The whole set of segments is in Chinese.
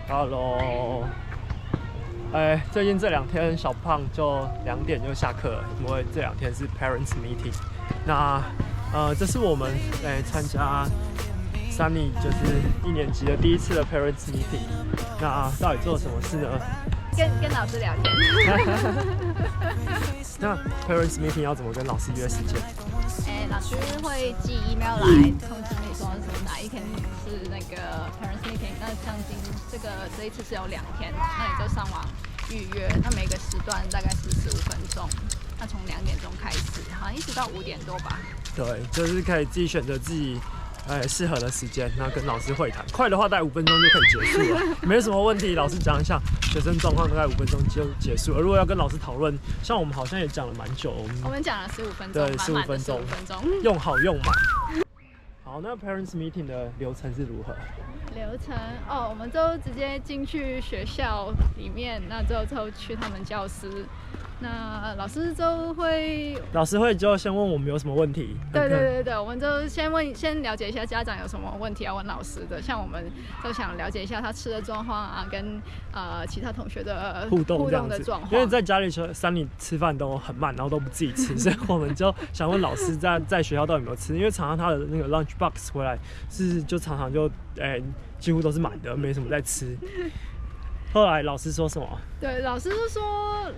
Hello， 最近这2天小胖就2点就下课了，因为这2天是 Parents Meeting。那这是我们参加 Sunny 就是1年级的第一次的 Parents Meeting。那到底做了什么事呢？跟老师聊天。那 Parents Meeting 要怎么跟老师约时间？老师会寄 email 来通知你说哪一天是那个 Parents Meeting。那像这一次是有2天，那你就上网预约。那每个时段大概是15分钟。那从2点钟开始，好像一直到5点多吧。对，就是可以自己选择自己适合的时间，然后跟老师会谈。快的话大概5分钟就可以结束了，没什么问题。老师讲一下学生状况，大概5分钟就结束了。如果要跟老师讨论，像我们好像也讲了蛮久，我们讲了15分钟，对，15分钟，用好用满。好，那 Parents Meeting 的流程是如何？流程我们就直接进去学校里面，那之后去他们教室。那老师会就先问我们有什么问题。对，我们就先了解一下家长有什么问题要问老师的。像我们就想了解一下他吃的状况啊，跟其他同学的互动的状况。因为在家里Sunny吃饭都很慢，然后都不自己吃，所以我们就想问老师在学校到底有没有吃，因为常常他的那个 lunch box 回来就常常就几乎都是满的，没什么在吃。后来老师说什么？对，老师就说，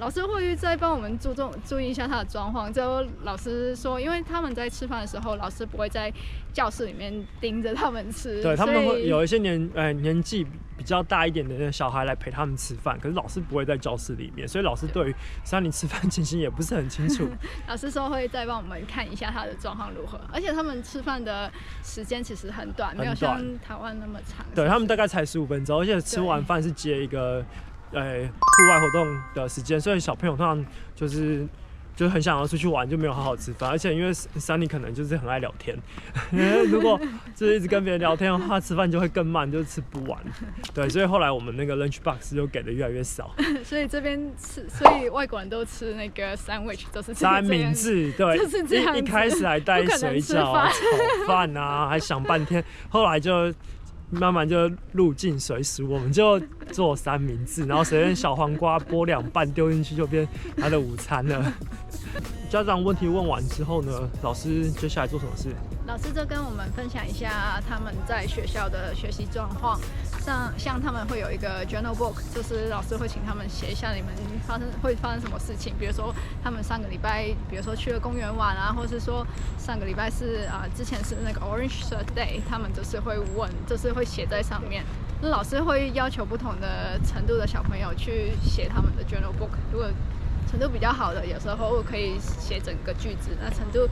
老师会再帮我们注意一下他的状况。之后老师说，因为他们在吃饭的时候，老师不会在教室里面盯着他们吃。对，他们会有一些年纪比较大一点的小孩来陪他们吃饭，可是老师不会在教室里面，所以老师对于Sunny吃饭情形也不是很清楚。老师说会再帮我们看一下他的状况如何，而且他们吃饭的时间其实很短，没有像台湾那么长。对，他们大概才15分钟，而且吃完饭是接一个户外活动的时间，所以小朋友通常就是很想要出去玩，就没有好好吃饭。而且因为Sunny可能就是很爱聊天，如果就是一直跟别人聊天的话，吃饭就会更慢，就吃不完。对，所以后来我们那个 lunch box 就给的越来越少。所以这边所以外国人都吃那个 sandwich 都是三明治，对，就是这样子。一开始还带水饺、炒饭啊，还想半天，后来就慢慢就入境随俗，我们就做三明治，然后随便小黄瓜剥2半丢进去就变他的午餐了。家长问题问完之后呢，老师接下来做什么事？老师就跟我们分享一下他们在学校的学习状况，像他们会有一个 journal book， 就是老师会请他们写一下你们会发生什么事情，比如说他们上个礼拜，比如说去了公园玩啊，或是说上个礼拜是之前是那个 Orange Shirt Day， 他们就是会问，就是会写在上面。那老师会要求不同的程度的小朋友去写他们的 journal book， 如果程度比较好的，有时候可以写整个句子。那程度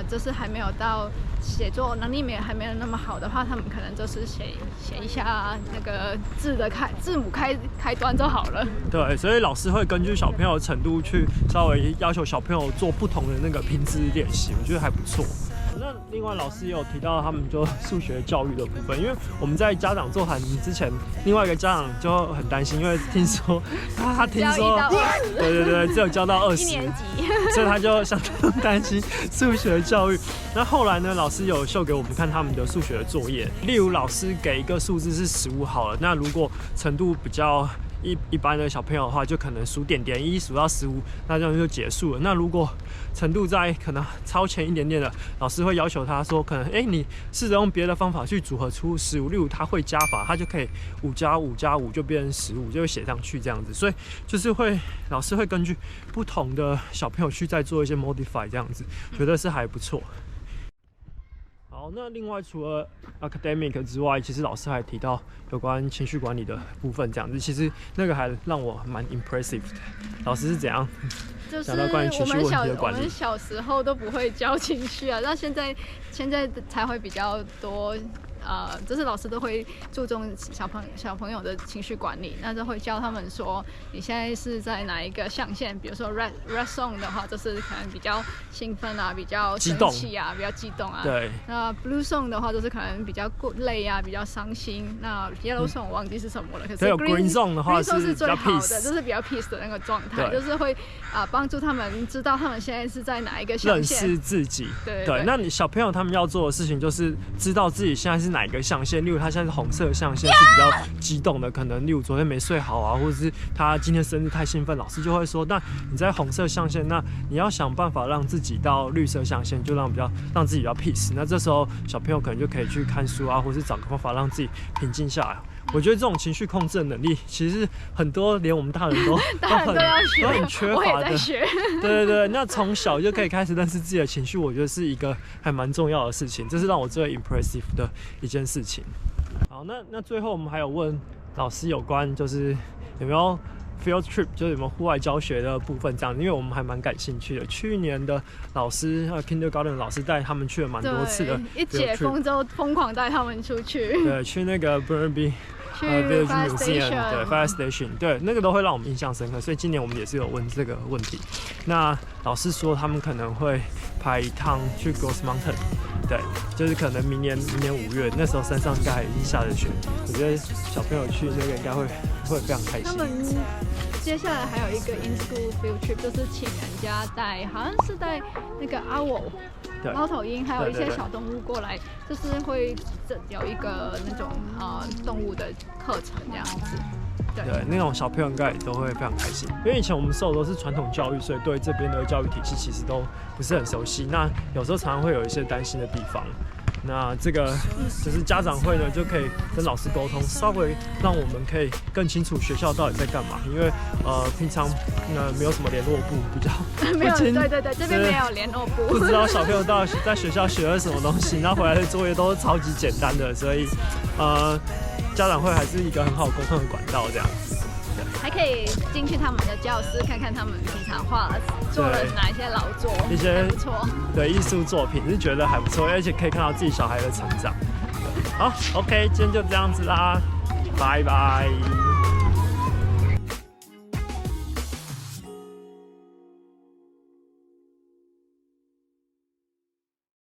就是还没有到写作能力还没有那么好的话，他们可能就是写一下那个字母开端就好了。对，所以老师会根据小朋友的程度去稍微要求小朋友做不同的那个拼字练习，我觉得还不错。那另外老师也有提到他们就数学教育的部分，因为我们在家长座谈之前，另外一个家长就很担心，因为听说他听说对，只有教到20，1年级，所以他就相当担心数学教育。那后来呢，老师有秀给我们看他们的数学的作业，例如老师给一个数字是15好了，那如果程度比较一般的小朋友的话，就可能数点点1数到15，那这样就结束了。那如果程度在可能超前一点点的，老师会要求他说，可能你试着用别的方法去组合出15，例如他会加法，他就可以5+5+5就变成15，就会写上去这样子。所以就是老师会根据不同的小朋友去再做一些 modify 这样子，觉得是还不错。好，那另外除了 academic 之外，其实老师还提到有关情绪管理的部分，这样子，其实那个还让我蛮 impressive 的。老师是怎样讲到关于情绪问题的管理？我们小时候都不会教情绪啊，那现在才会比较多。就是老师都会注重小朋友的情绪管理，那就会教他们说，你现在是在哪一个象限？比如说 red song 的话，就是可能比较兴奋啊，比较生气啊，比较激动啊。对。那 blue song 的话，就是可能比较累啊，比较伤心。那 yellow song 我忘记是什么了，可是 green song 的话是最好的，就是比较 peace 的那个状态，就是会帮助他们知道他们现在是在哪一个象限，认识自己。对。那你小朋友他们要做的事情就是知道自己现在是哪一个象限，例如他现在是红色的象限是比较激动的，可能例如昨天没睡好啊，或者是他今天生日太兴奋，老师就会说，那你在红色象限，那你要想办法让自己到绿色象限，就让自己比较 peace。那这时候小朋友可能就可以去看书啊，或是找个方法让自己平静下来。我觉得这种情绪控制的能力，其实很多连我们大人都很缺乏的。对，那从小就可以开始认识自己的情绪，我觉得是一个还蛮重要的事情，这是让我最 impressive 的一件事情。好，那最后我们还有问老师有关就是有没有 field trip， 就是有没有户外教学的部分这样，因为我们还蛮感兴趣的。去年的老师kindergarten 老师带他们去了蛮多次的 field trip， 一解封之后疯狂带他们出去。对，去那个 Burnaby。Village Museum， 对 Fire Station， 对，那个都会让我们印象深刻，所以今年我们也是有问这个问题。那老师说他们可能会排一趟去 Grouse Mountain， 对，就是可能明年5月，那时候山上应该已经下着雪，我觉得小朋友去那个应该会非常开心。他们接下来还有一个 in school field trip， 就是请人家带，好像是带那个 owl。猫头鹰还有一些小动物过来，就是会有一个那种动物的课程这样子。对，那种小朋友应该也都会非常开心，因为以前我们受的都是传统教育，所以对这边的教育体系其实都不是很熟悉。那有时候常常会有一些担心的地方。那这个就是家长会呢，就可以跟老师沟通，稍微让我们可以更清楚学校到底在干嘛。因为平常没有什么联络部，比较没有，对，这边没有联络部，不知道小朋友到底在学校学了什么东西，然后回来的作业都是超级简单的，所以家长会还是一个很好沟通的管道这样子。还可以进去他们的教室看看他们平常做了哪一些劳作，一些不错的艺术作品，是觉得还不错，而且可以看到自己小孩的成长。好 ，OK， 今天就这样子啦，拜拜。